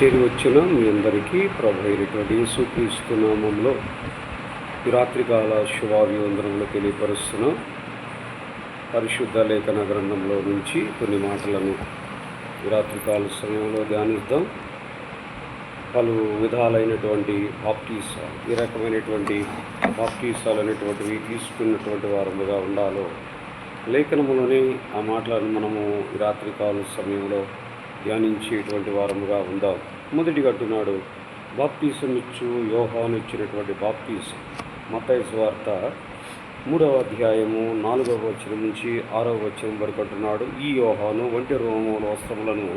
చేరి వచ్చిన మీ అందరికీ ప్రభు అయినటువంటి యేసుక్రీస్తు నామంలో ఈ రాత్రికాల శుభాభివందనములు తెలియపరుస్తున్నాం. పరిశుద్ధ లేఖన గ్రంథంలో నుంచి కొన్ని మాటలను ఈ రాత్రికాల సమయంలో ధ్యానిద్దాం. పలు విధాలైనటువంటి బాప్టిసాలు, ఈ రకమైనటువంటి బాప్టిసాలు అనేటువంటివి తీసుకున్నటువంటి వారముగా ఉండాలో లేఖనములోనే ఆ మాటలను మనము ఈ రాత్రికాల సమయంలో ధ్యానించేటువంటి వారముగా ఉందాం. మొదటిగా అంటున్నాడు, బాప్టిజం ఇచ్చు యోహాను ఇచ్చినటువంటి బాప్టిజం. మత్తయి సువార్త 3వ అధ్యాయము 4వ వచనం నుంచి 6వ వచనం వరకు అంటున్నాడు, ఈ యోహాను ఒంటి రోమముల వస్త్రములను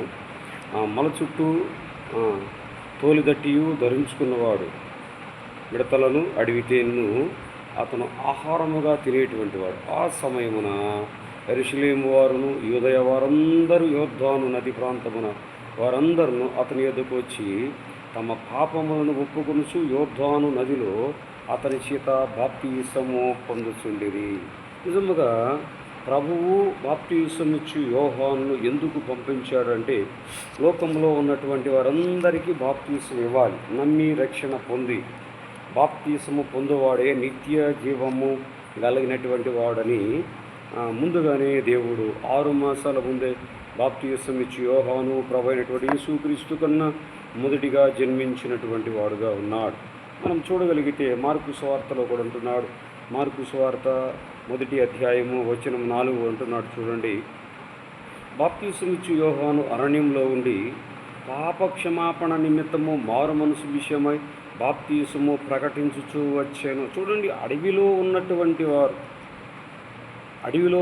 మల చుట్టూ తోలిదట్టియు ధరించుకున్నవాడు, మిడతలను అడవి తేనెను అతను ఆహారముగా తినేటువంటి వాడు. ఆ సమయమున యెరూషలేము వారును యూదయ వారందరూ యోర్దాను నది ప్రాంతమున వారందరూ అతని యొద్దకు వచ్చి తమ పాపములను ఒప్పుకొనుచు యోర్దాను నదిలో అతని చేత బాప్తిసము పొందుచుండిరి. నిజముగా ప్రభువు బాప్తిసం ఇచ్చి యోహానును ఎందుకు పంపించాడంటే, లోకంలో ఉన్నటువంటి వారందరికీ బాప్తిసం ఇవ్వాలి. నమ్మి రక్షణ పొంది బాప్తిసము పొందువాడే నిత్య జీవము కలిగినటువంటి వాడని ముందుగానే దేవుడు 6 మాసాల ముందే బాప్తిసం ఇచ్చి యోహాను ప్రభు అయినటువంటి యేసుక్రీస్తు కన్నా మొదటిగా జన్మించినటువంటి వాడుగా ఉన్నాడు. మనం చూడగలిగితే మార్కు సువార్తలో కూడా అంటున్నాడు. మార్కు సువార్త 1వ అధ్యాయము వచనం 4 అంటున్నాడు, చూడండి. బాప్తిసం ఇచ్చి యోహాను అరణ్యంలో ఉండి పాపక్షమాపణ నిమిత్తము మారు మనసు విషయమై బాప్తిసము ప్రకటించుచూ వచ్చాను. చూడండి, అడవిలో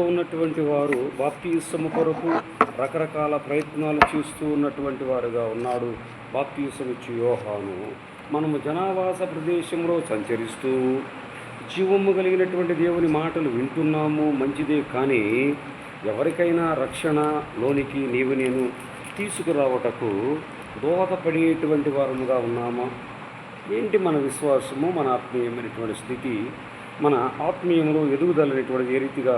ఉన్నటువంటి వారు బాప్తిసము కొరకు రకరకాల ప్రయత్నాలు చేస్తూ ఉన్నటువంటి వారుగా ఉన్నాడు బాప్తిసం ఇచ్చి యోహాను. మనము జనావాస ప్రదేశంలో సంచరిస్తూ జీవము కలిగినటువంటి దేవుని మాటలు వింటున్నాము, మంచిదే. కానీ ఎవరికైనా రక్షణలోనికి నీవు నేను తీసుకురావటకు దోహదపడేటువంటి వారముగా ఉన్నామా? ఏంటి మన విశ్వాసము, మన ఆత్మీయమైనటువంటి స్థితి, మన ఆత్మీయంలో ఎదుగుదలనేటువంటిది ఏ రీతిగా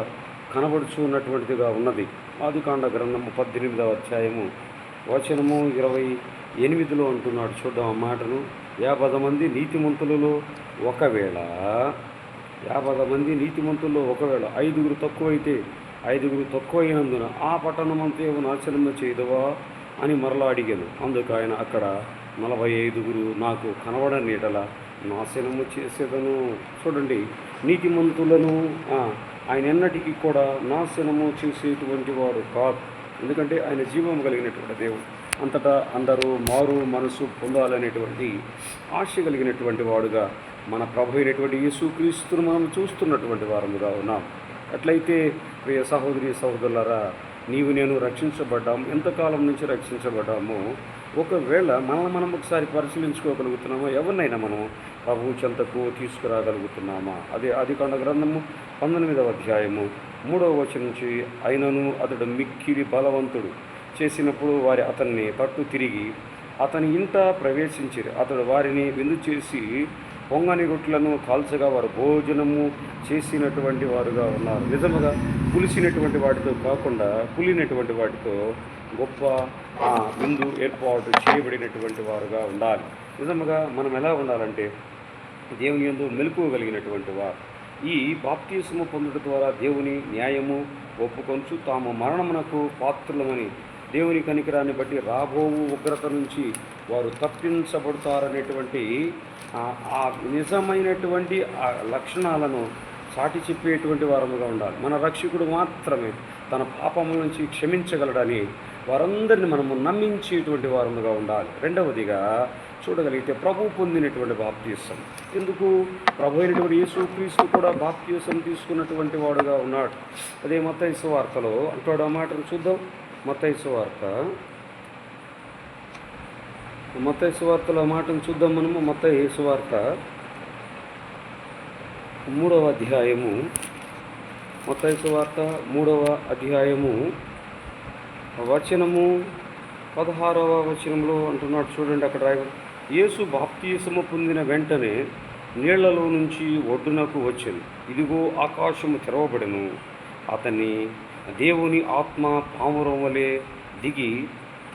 కనబడుచు ఉన్నటువంటిదిగా ఉన్నది? ఆదికాండ గ్రంథము 18వ అధ్యాయము వచనము 28లో అంటున్నాడు, చూద్దాం ఆ మాటను. 50 మంది నీతిమంతులలో ఒకవేళ 5గురు తక్కువైతే 5గురు తక్కువైనందున ఆ పట్టణమంతే నాశనము చేయదవా అని మరలా అడిగాను. అందుకు ఆయన, అక్కడ 45గురు నాకు కనబడని ఎడల నాశనము చేసేదను. చూడండి, నీతిమంతులను ఆయన ఎన్నటికీ కూడా నాశనము చేసేటువంటి వాడు కాదు. ఎందుకంటే ఆయన జీవం కలిగినటువంటి దేవుడు. అంతటా అందరూ మారు మనసు పొందాలనేటువంటి ఆశ కలిగినటువంటి వాడుగా మన ప్రభు అయినటువంటి యేసుక్రీస్తును మనం చూస్తున్నటువంటి వారముగా ఉన్నాం. అట్లయితే ప్రియ సహోదరి సహోదరులారా, నీవు నేను రక్షించబడ్డాం. ఎంతకాలం నుంచి రక్షించబడ్డామో ఒకవేళ మనం ఒకసారి పరిశీలించుకోగలుగుతున్నామా? ఎవరినైనా మనం ప్రభు చెంతకు తీసుకురాగలుగుతున్నామా? అదే ఆదికాండ గ్రంథము 19వ అధ్యాయము 3వ వచనం నుంచి, అయినను అతడు మిక్కిలి బలవంతుడు చేసినప్పుడు వారి అతన్ని తట్టు తిరిగి అతని ఇంట ప్రవేశించిరి. అతడు వారిని విందు చేసి పొంగని రొట్టెలను కాల్చగా వారు భోజనము చేసినటువంటి వారుగా ఉన్నారు. నిజముగా పులిసినటువంటి వాటితో కాకుండా పులినటువంటి వాటితో గొప్ప విందు ఏర్పాటు చేయబడినటువంటి వారుగా ఉండాలి. నిజముగా మనం ఎలా ఉండాలంటే, దేవుని యందు మెలకువ కలిగినటువంటి వారు. ఈ బాప్తిసము పొందుట ద్వారా దేవుని న్యాయము ఒప్పుకొంచు తాము మరణమునకు పాత్రులమని దేవుని కనికరాన్ని బట్టి రాబోవు ఉగ్రత నుంచి వారు తప్పించబడతారనేటువంటి ఆ నిజమైనటువంటి ఆ లక్షణాలను సాటి చెప్పేటువంటి వారముగా ఉండాలి. మన రక్షకుడు మాత్రమే తన పాపముల నుంచి క్షమించగలడని వారందరిని మనము నమ్మించేటువంటి వారముగా ఉండాలి. రెండవదిగా చూడగలిగితే ప్రభు పొందినటువంటి బాప్తిసం. ఎందుకు? ప్రభు అయినటువంటి యేసుక్రీస్తు కూడా బాప్తిసం తీసుకున్నటువంటి వాడుగా ఉన్నాడు. అదే మత్తయి సువార్తలో అంటాడు. ఆ మాటను చూద్దాం. మత్తయి సువార్తలో మాటను చూద్దాం మనము. మత్తయి సువార్త 3వ అధ్యాయము, మత్తయి సువార్త 3వ అధ్యాయము వచనము 16వ వచనంలో అంటున్నాడు, చూడండి. అక్కడ రాయబడి, యేసు బాప్తిసము పొందిన వెంటనే నీళ్లలో నుంచి ఒడ్డునకు వచ్చెను. ఇదిగో ఆకాశము తెరవబడెను. అతన్ని దేవుని ఆత్మ పావురం వలె దిగి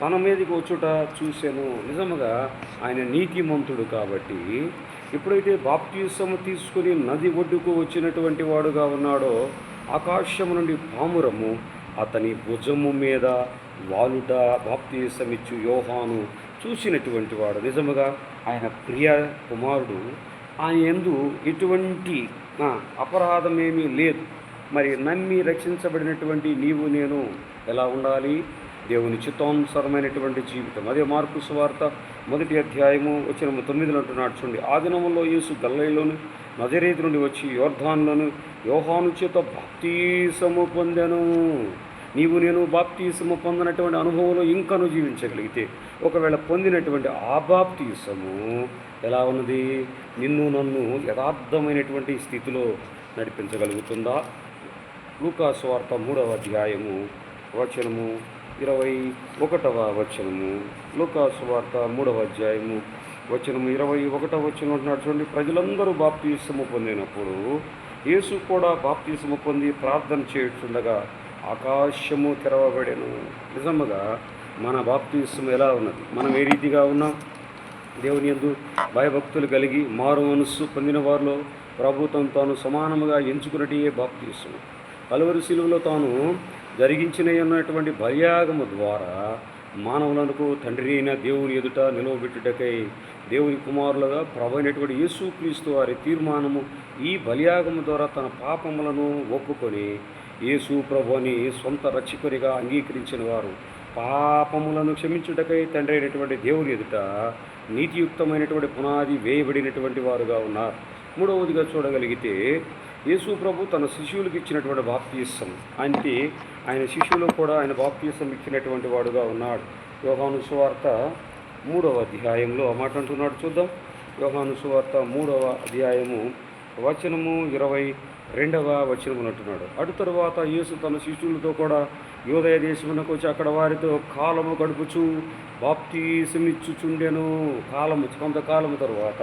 తన మీదకి వచ్చుట చూశాను. నిజముగా ఆయన నీతిమంతుడు కాబట్టి ఎప్పుడైతే బాప్తీసము తీసుకుని నది ఒడ్డుకు వచ్చినటువంటి వాడుగా ఉన్నాడో, ఆకాశము నుండి పామురము అతని భుజము మీద వాలుట బాప్తీసమిచ్చు యోహాను చూసినటువంటి వాడు. నిజముగా ఆయన ప్రియ కుమారుడు. ఆయన యందు ఎటువంటి అపరాధమేమీ లేదు. మరి నమ్మి రక్షించబడినటువంటి నీవు నేను ఎలా ఉండాలి? దేవుని చిత్తానుసారమైనటువంటి జీవితం. అదే మార్కు సువార్త 1వ అధ్యాయము వచనం 9 అంటున్నాడు చూడండి. ఆ దినములో యేసు గలిలయలోను నజరేతు నుండి వచ్చి యోర్దానులోను యోహాను చేత బాప్తీసము పొందెను. నీవు నేను బాప్తీసము పొందినటువంటి అనుభవంలో ఇంకను జీవించగలిగితే, ఒకవేళ పొందినటువంటి ఆ బాప్తీసము ఎలా ఉన్నది? నిన్ను నన్ను యథార్థమైనటువంటి స్థితిలో నడిపించగలుగుతుందా? లూకా సువార్త 3వ అధ్యాయము వచనము 21వ వచనము. లూకా సువార్త 3వ అధ్యాయము వచనము 21వ వచనం అంటున్నాడు చూడండి. ప్రజలందరూ బాప్తీసము పొందినప్పుడు యేసు కూడా బాప్తీసము పొంది ప్రార్థన చేయుచుండగా ఆకాశము తెరవబడెను. నిజముగా మన బాప్తీసం ఎలా ఉన్నది? మనం ఏ రీతిగా ఉన్నాం? దేవుని యందు భయభక్తులు కలిగి మారు మనస్సు పొందిన వారిలో ప్రభుత్వం తాను సమానముగా ఎంచుకున్నటే బాప్తీసం. కలువరి శిలువలో తాను జరిగించినటువంటి బలియాగము ద్వారా మానవులకు తండ్రి అయిన దేవుని ఎదుట నిలవబెట్టుటకై దేవుని కుమారులుగా ప్రభు అయినటువంటి యేసుక్రీస్తు వారి తీర్మానము ఈ బలియాగము ద్వారా తన పాపములను ఒప్పుకొని యేసు ప్రభుని సొంత రక్షకునిగా అంగీకరించిన వారు పాపములను క్షమించుటకై తండ్రి అయినటువంటి దేవుని ఎదుట నీతియుక్తమైనటువంటి పునాది వేయబడినటువంటి వారుగా ఉన్నారు. మూడవదిగా చూడగలిగితే యేసు ప్రభు తన శిష్యులకు ఇచ్చినటువంటి బాప్తీసం అంటే ఆయన శిష్యులు కూడా ఆయన బాప్తీసం ఇచ్చినటువంటి వాడుగా ఉన్నాడు. యోహాను సువార్త 3వ అధ్యాయంలో ఆ మాట అంటున్నాడు చూద్దాం. యోహాను సువార్త 3వ అధ్యాయము వచనము 22వ వచనము అంటున్నాడు. అటు తరువాత యేసు తన శిష్యులతో కూడా యూదయ దేశమునకు వచ్చి అక్కడ వారితో కాలము గడుపుచు బాప్తీసమిచ్చుచుండెను. కొంతకాలము తరువాత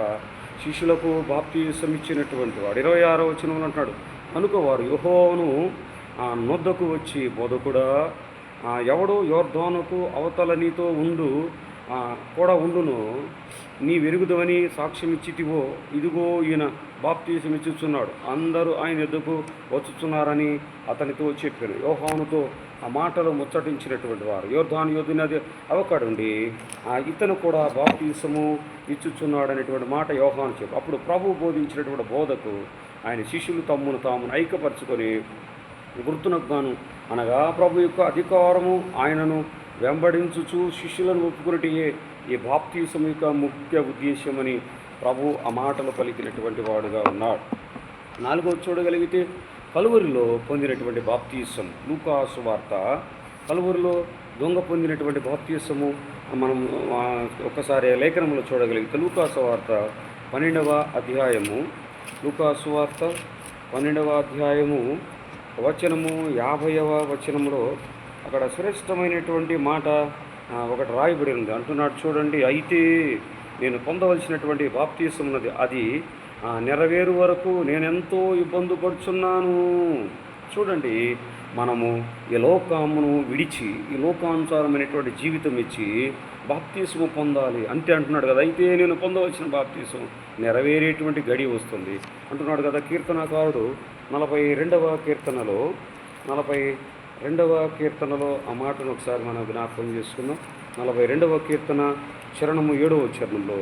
శిష్యులకు బాప్తీసం ఇచ్చినటువంటి వాడు 26వ వచనంలో అంటున్నాడు. కనుక వారు యోహాను నొద్దకు వచ్చి, బోధకుడా, ఎవడో యోర్దానుకు అవతల నీతో కూడా ఉండును, నీ వెరుగుదవని సాక్ష్యం ఇచ్చితివో, ఇదిగో ఈయన బాప్తీసం ఇచ్చుచున్నాడు, అందరూ ఆయన ఎద్దుకు వచ్చుచున్నారని అతనితో చెప్పాను. యోహానుతో ఆ మాటలు ముచ్చటించినటువంటి వారు యోర్దాను యోధునది అవకాడుండి ఇతను కూడా బాప్తీసము ఇచ్చుచున్నాడు అనేటువంటి మాట యోహాను చెప్పు. అప్పుడు ప్రభు బోధించినటువంటి బోధకు ఆయన శిష్యులు తమ్మును తామును ఐక్యపరచుకొని గుర్తునకు గాను అనగా ప్రభు యొక్క అధికారము ఆయనను వెంబడించుచు శిష్యులను ఒప్పుకున్నటియే ఈ బాప్తీసం యొక్క ముఖ్య ఉద్దేశ్యమని ప్రభు ఆ మాటలు పలికినటువంటి వాడుగా ఉన్నాడు. 4వ చూడగలిగితే కలువరిలో పొందినటువంటి బాప్తీసం. లూకా సువార్త కలువరిలో దొంగ పొందినటువంటి బాప్తీసము మనం ఒకసారి లేఖనంలో చూడగలిగితే లూకా సువార్త 12వ అధ్యాయము, లూకా సువార్త 12వ అధ్యాయము వచనము 50వ వచనంలో అక్కడ శ్రేష్టమైనటువంటి మాట ఒకటి రాయబడి ఉంది. అంటున్నాడు చూడండి. అయితే నేను పొందవలసినటువంటి బాప్తీసం ఉన్నది, అది నెరవేరు వరకు నేనెంతో ఇబ్బంది పడుచున్నాను. చూడండి, మనము ఈ లోకమును విడిచి ఈ లోకానుసారమైనటువంటి జీవితం ఇచ్చి బాప్తీసము పొందాలి అంటే అంటున్నాడు కదా. అయితే నేను పొందవలసిన బాప్తీసం నెరవేరేటువంటి గడి వస్తుంది అంటున్నాడు కదా కీర్తనకారుడు. 42వ కీర్తనలో ఆ మాటను ఒకసారి మనం జ్ఞాపకం చేసుకుందాం. 42వ కీర్తన చరణము 7వ చరణంలో,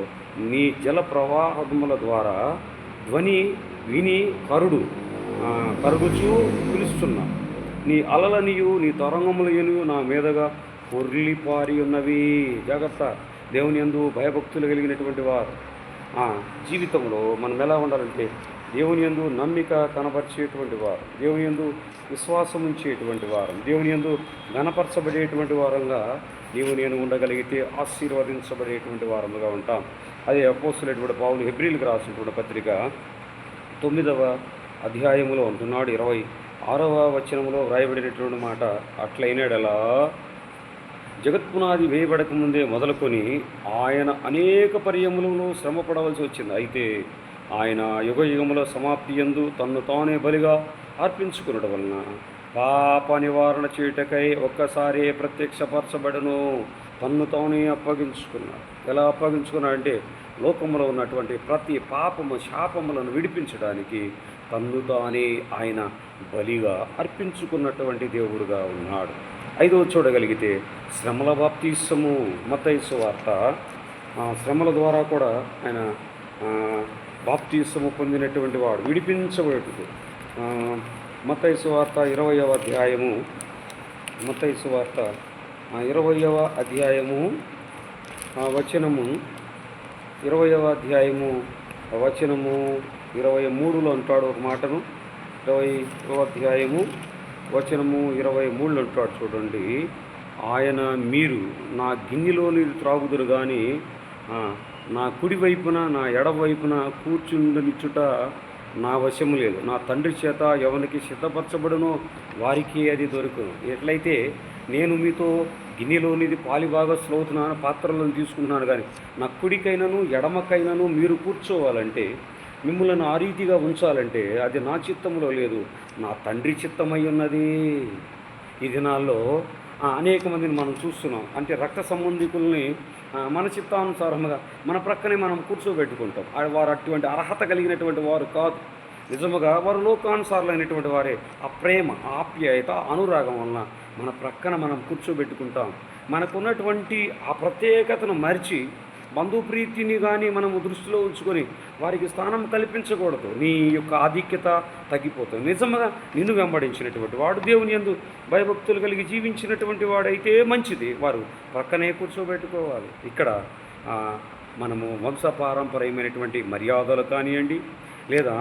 నీ జల ప్రవాహముల ద్వారా ధ్వని విని కరుగుచూ పిలుస్తున్నా, నీ అలలనియు నీ తరంగములనియు నా మీదగా పొర్లిపారి ఉన్నవి. జాగ్రత్త, దేవుని యందు భయభక్తులు కలిగినటువంటి వారు జీవితంలో మనం ఎలా ఉండాలంటే దేవుని యందు నమ్మిక కనపరిచేటువంటి వారు, దేవుని యందు విశ్వాసం ఉంచేటువంటి వారు, దేవుని యందు ఘనపరచబడేటువంటి వారంగా నీవు నేను ఉండగలిగితే ఆశీర్వదించబడేటువంటి వారముగా ఉంటాం. అదే అపోస్తలుడైనటువంటి పౌలు హెబ్రీయులకు రాసినటువంటి పత్రిక 9వ అధ్యాయములో అంటున్నాడు. 26వ వచనంలో వ్రాయబడినటువంటి మాట, అట్లయినడలా జగత్పునాది వేయబడక ముందే మొదలుకొని ఆయన అనేక పర్యములలో శ్రమ పడవలసి వచ్చింది. అయితే ఆయన యుగయుగముల సమాప్తి యందు తన్ను తానే బలిగా అర్పించుకునడం వలన పాప నివారణ చేయుటకై ఒక్కసారే ప్రత్యక్షపరచబడను. తన్ను తానే అప్పగించుకున్నాడు. ఎలా అప్పగించుకున్నాడంటే లోకంలో ఉన్నటువంటి ప్రతి పాపము శాపములను విడిపించడానికి తన్ను తానే ఆయన బలిగా అర్పించుకున్నటువంటి దేవుడుగా ఉన్నాడు. ఐదవ చూడగలిగితే శ్రమల బాప్తీసము. మత్తయి సువార్త శ్రమల ద్వారా కూడా ఆయన బాప్తీసము పొందినటువంటి వాడు, విడిపించబడేటది. మత్తయి సువార్త 20వ అధ్యాయము, మత్తయి సువార్త 20వ అధ్యాయము వచనము 20వ అధ్యాయము వచనము 23లో అంటాడు ఒక మాటను. 20వ అధ్యాయము వచనము 23లో అంటాడు చూడండి. ఆయన మీరు నా గిన్నెలోని త్రాగుదురు కానీ నా కుడి వైపున నా ఎడమ వైపున కూర్చుండనిచ్చుట నా వశము లేదు. నా తండ్రి చేత ఎవరికి సిద్ధపరచబడునో వారికి అది దొరుకును. ఎట్లయితే నేను మీతో గిన్నెలోనిది పాలిభాగస్తులు అవుతున్నాను, పాత్రలను తీసుకుంటున్నాను, కానీ నా కుడికైనను ఎడమకైనను మీరు కూర్చోవాలంటే, మిమ్మల్ని ఆ రీతిగా ఉంచాలంటే అది నా చిత్తంలో లేదు, నా తండ్రి చిత్తమై ఉన్నది. ఈ దినాల్లో అనేక మందిని మనం చూస్తున్నాం. అంటే రక్త సంబంధికుల్ని మన చిత్తానుసారముగా మన ప్రక్కనే మనం కూర్చోబెట్టుకుంటాం. వారు అటువంటి అర్హత కలిగినటువంటి వారు కాదు. నిజముగా వారు లోకానుసారులైనటువంటి వారే. ఆ ప్రేమ, ఆప్యాయత, అనురాగం వలన మన ప్రక్కన మనం కూర్చోబెట్టుకుంటాం. మనకున్నటువంటి ఆ ప్రత్యేకతను మరిచి బంధుప్రీతిని కానీ మనము దృష్టిలో ఉంచుకొని వారికి స్థానం కల్పించకూడదు. నీ యొక్క ఆధిక్యత తగ్గిపోతుంది. నిజంగా నిన్ను వెంబడించినటువంటి వాడు, దేవుని యందు భయభక్తులు కలిగి జీవించినటువంటి వాడైతే మంచిది, వారు పక్కనే కూర్చోబెట్టుకోవాలి. ఇక్కడ మనము వంశపారంపర్యమైనటువంటి మర్యాదలు కానివ్వండి, లేదా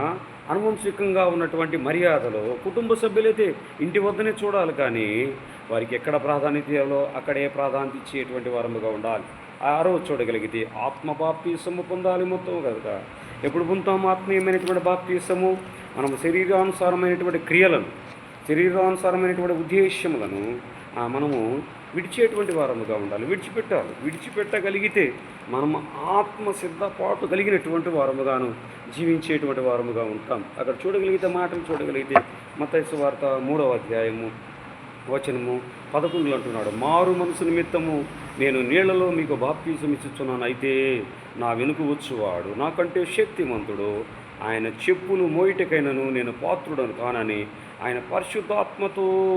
అనువంశికంగా ఉన్నటువంటి మర్యాదలు కుటుంబ సభ్యులైతే ఇంటి వద్దనే చూడాలి, కానీ వారికి ఎక్కడ ప్రాధాన్యత ఇవ్వాలో అక్కడే ప్రాధాన్యత ఇచ్చేటువంటి వారముగా ఉండాలి. ఆరో చూడగలిగితే ఆత్మ బాప్తీసము పొందాలి మొత్తం కనుక. ఎప్పుడు పొందుతాము ఆత్మీయమైనటువంటి బాప్తీసము? మనము శరీరానుసారమైనటువంటి క్రియలను, శరీరానుసారమైనటువంటి ఉద్దేశ్యములను మనము విడిచేటువంటి వారముగా ఉండాలి. విడిచిపెట్టగలిగితే మనము ఆత్మ సిద్ధపాటు కలిగినటువంటి వారముగాను జీవించేటువంటి వారముగా ఉంటాం. అక్కడ చూడగలిగితే మాటలు చూడగలిగితే మత్తయి సువార్త 3వ అధ్యాయము వచనము 11 అంటున్నాడు, మారు మనసు నిమిత్తము నేను నీళ్లలో మీకు బాప్తీసం ఇచ్చుచున్నాను, అయితే నా వెనుక వచ్చువాడు నాకంటే శక్తిమంతుడు, ఆయన చెప్పులు మోయిటకైనను నేను పాత్రుడను కానని ఆయన పరిశుద్ధాత్మతోనూ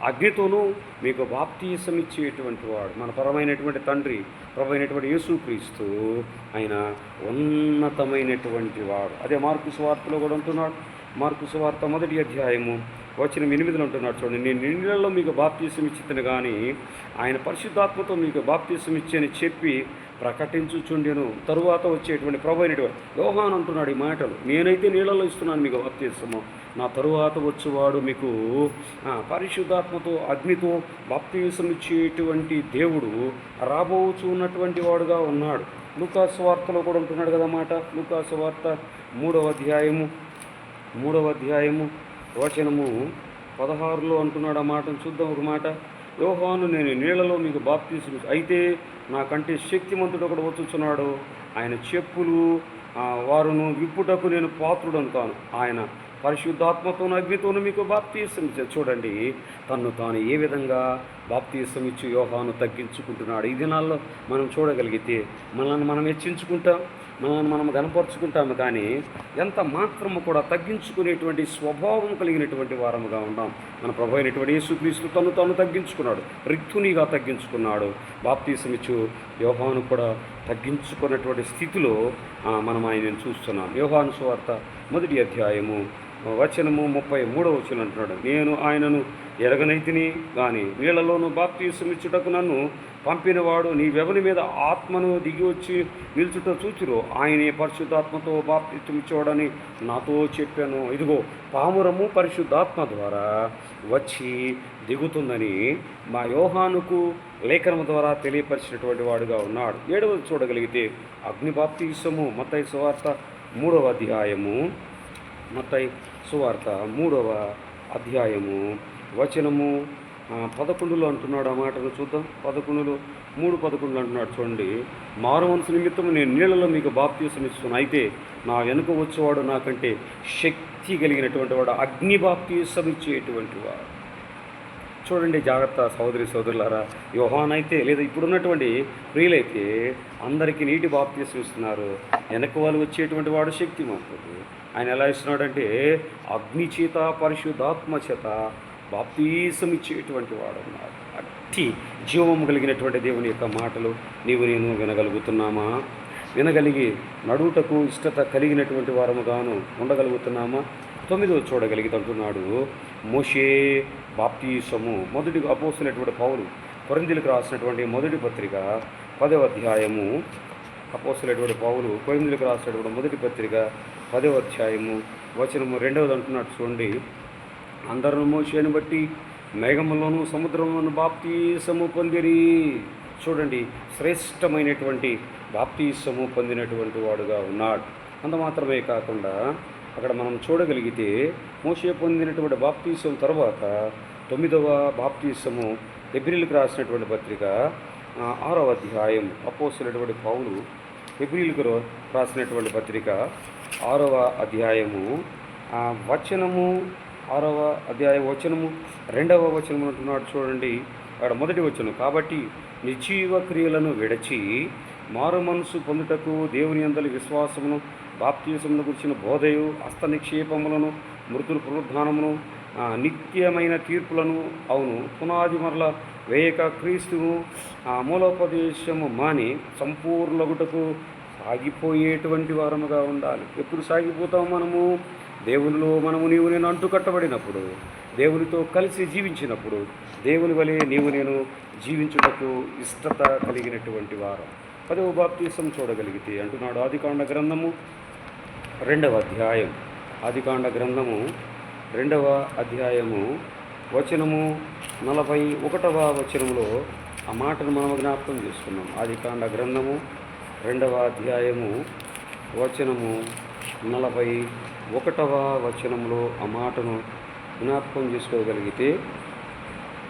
అగ్నితోనూ మీకు బాప్తీసం ఇచ్చేటువంటి వాడు మన పరమైనటువంటి తండ్రి, ప్రభు అయినటువంటి యేసుక్రీస్తు. ఆయన ఉన్నతమైనటువంటి వాడు. అదే మార్కు సువార్తలో కూడా అంటున్నాడు. మార్కు సువార్త 1వ అధ్యాయము వచనం 8 అంటున్నాడు చూడండి, నేను నీళ్ళలో మీకు బాప్తీసం ఇచ్చితను కానీ ఆయన పరిశుద్ధాత్మతో మీకు బాప్తీసం ఇచ్చని చెప్పి ప్రకటించుచుండెను. తరువాత వచ్చేటువంటి ప్రభు అయినటువంటి యోహాను అంటున్నాడు ఈ మాటలు, నేనైతే నీళ్ళలో ఇస్తున్నాను మీకు బాప్తీసము, నా తరువాత వచ్చేవాడు మీకు పరిశుద్ధాత్మతో అగ్నితో బాప్తీసం ఇచ్చేటువంటి దేవుడు రాబోచు ఉన్నటువంటి వాడుగా ఉన్నాడు. లూకా సువార్తలో కూడా ఉంటున్నాడు కదా మాట. లూకా సువార్త 3వ అధ్యాయము వచనము 16లో అంటున్నాడు ఆ మాటను. చూద్దాం ఒక మాట. యోహాను నేను నీళ్లలో మీకు బాప్తీసం, అయితే నాకంటే శక్తిమంతుడు ఒకడు వచ్చుచున్నాడు, ఆయన చెప్పులు వారును విప్పుటకు నేను పాత్రుడను కాను, ఆయన పరిశుద్ధాత్మతోను అగ్నితోను మీకు బాప్తీసం ఇచ్చారు. చూడండి తన్ను తాను ఏ విధంగా బాప్తీసం ఇచ్చి యోహాను తగ్గించుకుంటున్నాడు. ఈ దినాల్లో మనం చూడగలిగితే మనల్ని మనం హెచ్చించుకుంటాం, మనల్ని మనం గనపరుచుకుంటాము, కానీ ఎంత మాత్రము కూడా తగ్గించుకునేటువంటి స్వభావం కలిగినటువంటి వారముగా ఉన్నాం. మన ప్రభు అయినటువంటి యేసుక్రీస్తు తను తగ్గించుకున్నాడు, రిక్తునిగా తగ్గించుకున్నాడు. బాప్తీసం ఇచ్చు యోహాను కూడా తగ్గించుకున్నటువంటి స్థితిలో మనం ఆయనను చూస్తున్నాం. యోహాను సువార్త 1వ అధ్యాయము వచనము 33వ వచనం అంటున్నాడు, నేను ఆయనను ఎరగనైతిని కానీ నీళ్లలోనూ బాప్తీసం ఇచ్చుటకు నన్ను పంపినవాడు నీవెవరి మీద ఆత్మను దిగి వచ్చి నిల్చుట చూచురో ఆయనే పరిశుద్ధాత్మతో బాప్తీసం ఇచ్చేవాడని నాతో చెప్పాను. ఇదిగో పామురము పరిశుద్ధాత్మ ద్వారా వచ్చి దిగుతుందని మా యోహానుకు లేఖనం ద్వారా తెలియపరిచినటువంటి వాడుగా ఉన్నాడు. 7వది చూడగలిగితే అగ్ని బాప్తీసము. మత్తయి సువార్త 3వ అధ్యాయము, మత్తయి సువార్త 3వ అధ్యాయము వచనము 11లో అంటున్నాడు ఆ మాటను. చూద్దాం. 3:11 అంటున్నాడు చూడండి, మారు మనసు నిమిత్తం నేను నీళ్లలో మీకు బాప్తీసం ఇస్తున్నాను, అయితే నా వెనుక వచ్చేవాడు నాకంటే శక్తి కలిగినటువంటి వాడు, అగ్ని బాప్తీసం ఇచ్చేటువంటి వాడు. చూడండి జాగ్రత్త సహోదరి సోదరులారా, యోహాన్ అయితే లేదా ఇప్పుడున్నటువంటి ప్రియులైతే అందరికీ నీటి బాప్తీసం ఇస్తున్నారు. వెనక వాళ్ళు వచ్చేటువంటి వాడు శక్తిమంతుడు. ఆయన ఎలా ఇస్తున్నాడంటే అగ్ని చేత పరిశుద్ధాత్మ చేత బాప్తీసం ఇచ్చేటువంటి వాడు ఉన్నారు. అట్టి జీవము కలిగినటువంటి దేవుని యొక్క మాటలు నీవు నేను వినగలుగుతున్నామా? వినగలిగి నడువుటకు ఇష్టత కలిగినటువంటి వారముగాను ఉండగలుగుతున్నామా? 9వ చూడగలిగితే అంటున్నాడు, మోషే బాప్తీసము. మొదటి అపోస్తులైనటువంటి పౌలు కొరింథీయులకు రాసినటువంటి మొదటి పత్రిక 10వ అధ్యాయము, అపోస్తులైనటువంటి పౌలు కొరింథీయులకు రాసినటువంటి మొదటి పత్రిక 10వ అధ్యాయము వచనము 2வது అంటున్నాడు చూడండి, అందరూ మోషేను బట్టి మేఘములోను సముద్రంలోను బాప్తీసము పొందిరి. చూడండి, శ్రేష్టమైనటువంటి బాప్తీసము పొందినటువంటి వాడుగా ఉన్నాడు. అంత మాత్రమే కాకుండా అక్కడ మనం చూడగలిగితే మోషే పొందినటువంటి బాప్తీసం తర్వాత 9వ బాప్తీసము హెబ్రీయులకు రాసినటువంటి పత్రిక 6వ అధ్యాయం, అపోస్తులైనటువంటి పౌలు హెబ్రీయులకు రాసినటువంటి పత్రిక 6వ అధ్యాయము వచనము 6వ అధ్యాయం వచనము 2వ వచనము అంటున్నాడు చూడండి. అక్కడ మొదటి వచనం, కాబట్టి నిర్జీవ క్రియలను విడచి మారు మనసు పొందుటకు దేవుని యందలి విశ్వాసమును బాప్తీసమును గురించిన బోధయు హస్త నిక్షేపములను మృతుల పునరుద్ధానమును నిత్యమైన తీర్పులను అవును పునాది మరల వేయక క్రీస్తును మూలోపదేశము మాని సంపూర్ణగుటకు సాగిపోయేటువంటి వారముగా ఉండాలి. ఎప్పుడు సాగిపోతాం మనము? దేవునిలో మనము నీవు నేను అంటుకట్టబడినప్పుడు, దేవునితో కలిసి జీవించినప్పుడు, దేవుని వలె నీవు నేను జీవించుటకు ఇష్టత కలిగినటువంటి వారం. 10వ బాప్తీసం చూడగలిగితే అంటున్నాడు, ఆదికాండ గ్రంథము 2వ అధ్యాయం, ఆదికాండ గ్రంథము 2వ అధ్యాయము వచనము 41వ వచనములో ఆ మాటను మనం జ్ఞాపకం చేసుకున్నాం. ఆదికాండ గ్రంథము 2వ అధ్యాయము వచనము 41వ వచనంలో ఆ మాటను జ్ఞాపకం చేసుకోగలిగితే,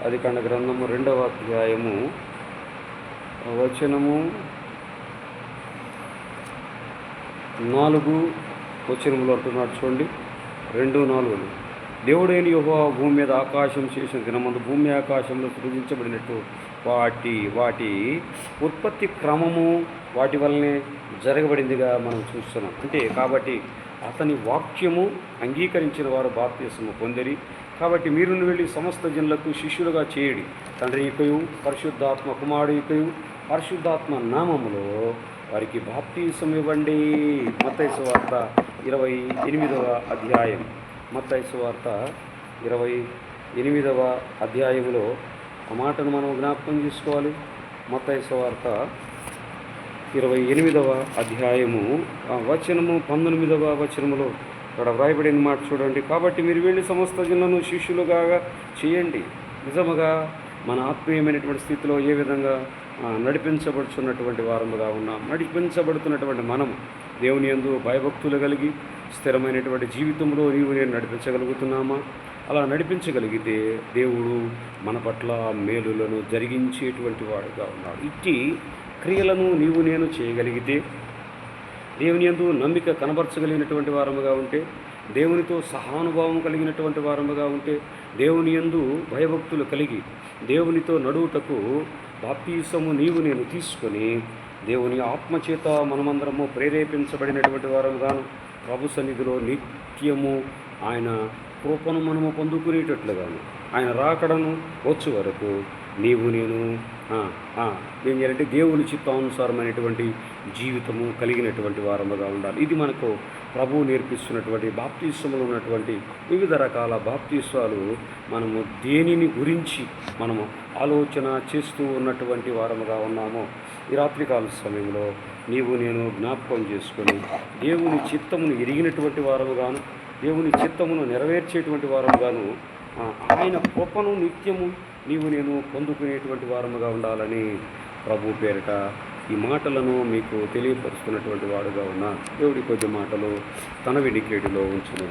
ఆదికాండ గ్రంథము 2వ అధ్యాయము వచనము 4 వచనములో అంటున్నాడు చూడండి, 2:4, దేవుడైన యెహోవా భూమి మీద ఆకాశం చేసిన దినమందు భూమి ఆకాశంలో సృజించబడినట్టు వాటి ఉత్పత్తి క్రమము వాటి వల్లనే జరగబడిందిగా మనం చూస్తున్నాం. అంటే కాబట్టి అతని వాక్యము అంగీకరించిన వారు బాప్తీసము పొందిరి. కాబట్టి మీరు వెళ్ళి సమస్త జనులకు శిష్యులుగా చేయడి, తండ్రి యొక్కయు పరిశుద్ధాత్మ కుమారుడు యొక్కయు పరిశుద్ధాత్మ నామములో వారికి బాప్తీసం ఇవ్వండి. మత్తయి సువార్త 28వ అధ్యాయం, మత్తయి సువార్త 28వ అధ్యాయంలో ఆ మాటను మనం జ్ఞాపకం చేసుకోవాలి. మత్తయి సువార్త 28వ అధ్యాయము వచనము 19వ వచనములో అక్కడ వ్రాయబడిన మాట చూడండి, కాబట్టి మీరు వెళ్ళి సమస్త జనులను శిష్యులుగా చేయండి. నిజముగా మన ఆత్మీయమైనటువంటి స్థితిలో ఏ విధంగా నడిపించబడుతున్నటువంటి వారముగా ఉన్నాం. నడిపించబడుతున్నటువంటి మనం దేవుని యందు భయభక్తులు కలిగి స్థిరమైనటువంటి జీవితంలో నీవు నేను నడిపించగలుగుతున్నామా? అలా నడిపించగలిగితే దేవుడు మన పట్ల మేలులను జరిగించేటువంటి వాడుగా ఉన్నాడు. ఇట్టి క్రియలను నీవు నేను చేయగలిగితే, దేవుని యందు నమ్మిక కనబరచగలిగినటువంటి వారముగా ఉంటే, దేవునితో సహానుభావం కలిగినటువంటి వారముగా ఉంటే, దేవుని యందు భయభక్తులు కలిగి దేవునితో నడువుటకు బాప్తీసము నీవు నేను తీసుకొని దేవుని ఆత్మచేత మనమందరము ప్రేరేపించబడినటువంటి వారముగాను ప్రభు సన్నిధిలో నిత్యము ఆయన కృపను మనము పొందుకునేటట్లుగాను ఆయన రాకడను వచ్చు వరకు నీవు నేను ఏం చేయాలంటే దేవుని చిత్తానుసారమైనటువంటి జీవితము కలిగినటువంటి వారముగా ఉండాలి. ఇది మనకు ప్రభువు నేర్పిస్తున్నటువంటి బాప్తీసములో ఉన్నటువంటి వివిధ రకాల బాప్తీసాలు. మనము దేనిని గురించి మనము ఆలోచన చేస్తూ ఉన్నటువంటి వారముగా ఉన్నామో ఈ రాత్రికాల సమయంలో నీవు నేను జ్ఞాపకం చేసుకొని దేవుని చిత్తమును ఎరిగినటువంటి వారముగాను, దేవుని చిత్తమును నెరవేర్చేటువంటి వారముగాను, ఆయన కృపను నిత్యము నీవు నేను పొందుకునేటువంటి వారముగా ఉండాలని ప్రభు పేరిట ఈ మాటలను మీకు తెలియపరుస్తున్నటువంటి వాడుగా ఉన్నా. దేవుడి కొద్ది మాటలు తన వెడికేడిలో ఉంచును.